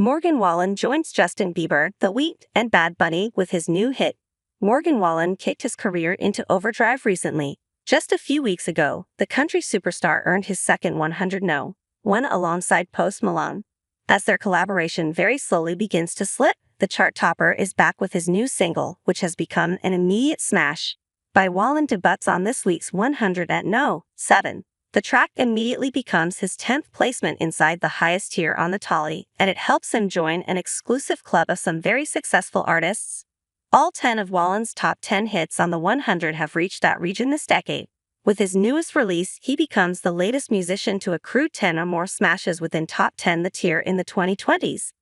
Morgan Wallen joins Justin Bieber, The Weeknd, and Bad Bunny with his new hit. Morgan Wallen kicked his career into overdrive recently. Just a few weeks ago, the country superstar earned his second 100 No. 1 alongside Post Malone. As their collaboration very slowly begins to slip, the chart topper is back with his new single, which has become an immediate smash. By Wallen debuts on this week's 100 at No. 7. The track immediately becomes his 10th placement inside the highest tier on the tally, and it helps him join an exclusive club of some very successful artists. All 10 of Wallen's top 10 hits on the 100 have reached that region this decade. With his newest release, he becomes the latest musician to accrue 10 or more smashes within top 10 the tier in the 2020s.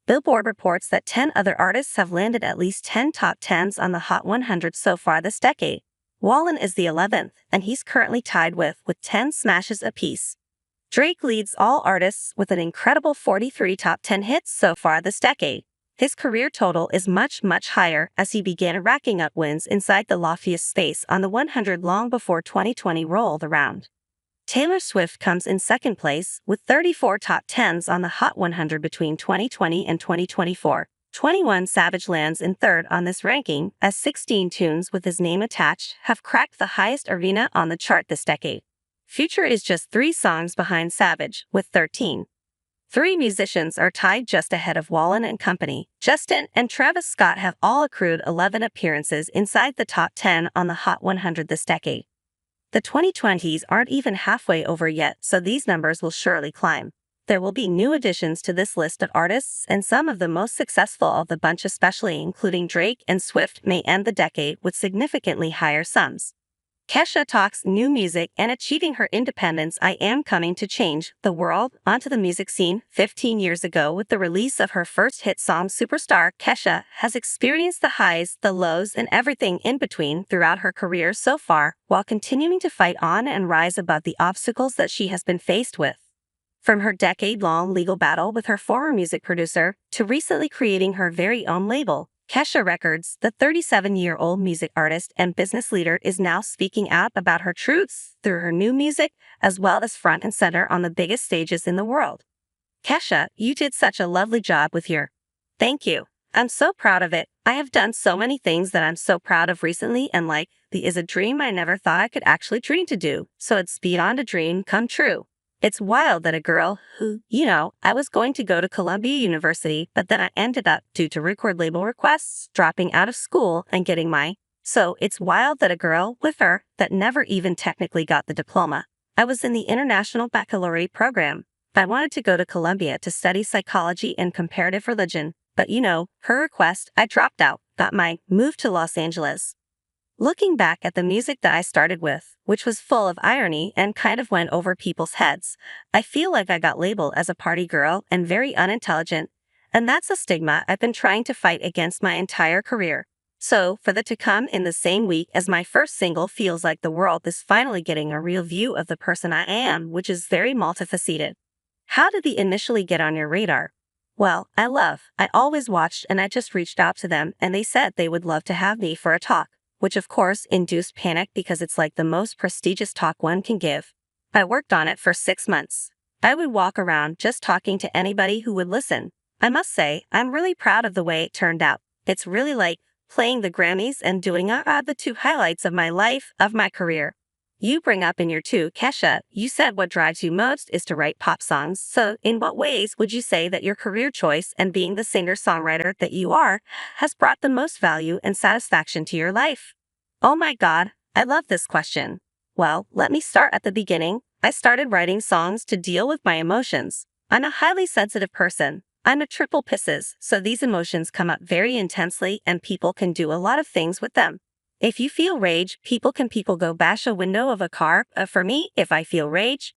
Billboard reports that 10 other artists have landed at least 10 top 10s on the Hot 100 so far this decade. Wallen is the 11th, and he's currently tied with 10 smashes apiece. Drake leads all artists with an incredible 43 top 10 hits so far this decade. His career total is much higher as he began racking up wins inside the loftiest space on the 100 long before 2020 rolled around. Taylor Swift comes in second place with 34 top 10s on the Hot 100 between 2020 and 2024. 21 Savage lands in third on this ranking, as 16 tunes with his name attached have cracked the highest arena on the chart this decade. Future is just 3 songs behind Savage, with 13. 3 musicians are tied just ahead of Wallen and company. Justin and Travis Scott have all accrued 11 appearances inside the top 10 on the Hot 100 this decade. The 2020s aren't even halfway over yet, so these numbers will surely climb. There will be new additions to this list of artists, and some of the most successful of the bunch, especially including Drake and Swift, may end the decade with significantly higher sums. Kesha talks new music and achieving her independence. I am coming to change the world onto the music scene. 15 years ago, with the release of her first hit song Superstar, Kesha has experienced the highs, the lows, and everything in between throughout her career so far, while continuing to fight on and rise above the obstacles that she has been faced with. From her decade-long legal battle with her former music producer, to recently creating her very own label, Kesha Records, the 37-year-old music artist and business leader is now speaking out about her truths through her new music, as well as front and center on the biggest stages in the world. Kesha, you did such a lovely job with your Thank you. I'm so proud of it. I have done so many things that I'm so proud of recently, and the is a dream I never thought I could actually dream to do, so it's beyond a dream come true. It's wild that a girl who, I was going to go to Columbia University, but then I ended up, due to record label requests, dropping out of school and getting So it's wild that a girl with her that never even technically got the diploma. I was in the International Baccalaureate program. I wanted to go to Columbia to study psychology and comparative religion, but her request, I dropped out, got my move to Los Angeles. Looking back at the music that I started with, which was full of irony and kind of went over people's heads, I feel like I got labeled as a party girl and very unintelligent, and that's a stigma I've been trying to fight against my entire career. So, for that to come in the same week as my first single feels like the world is finally getting a real view of the person I am, which is very multifaceted. How did the initially get on your radar? Well, I always watched, and I just reached out to them and they said they would love to have me for a talk, which of course induced panic because it's like the most prestigious talk one can give. I worked on it for 6 months. I would walk around just talking to anybody who would listen. I must say, I'm really proud of the way it turned out. It's really like playing the Grammys and doing the 2 highlights of my life, of my career. You bring up in your 2, Kesha, you said what drives you most is to write pop songs. So in what ways would you say that your career choice and being the singer-songwriter that you are has brought the most value and satisfaction to your life? Oh my God, I love this question. Well, let me start at the beginning. I started writing songs to deal with my emotions. I'm a highly sensitive person. I'm a triple Pisces, so these emotions come up very intensely and people can do a lot of things with them. If you feel rage, people go bash a window of a car. For me, if I feel rage,